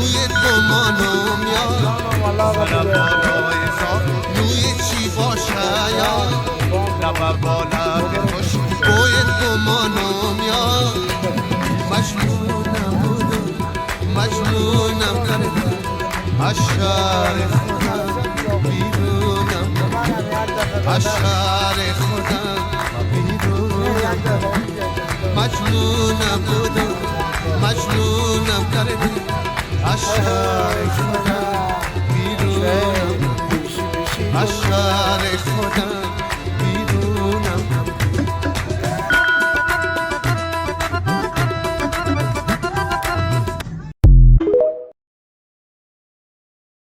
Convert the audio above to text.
روی گمانم یار روی چی باشه یار روی گمانم یار مجنونم بودم مجنونم کردم از شهر خودم بیرونم از شهر خودم بیرونم مجنونم بودم مجنونم کردم از شهر خودم بیرونم از شهر خودم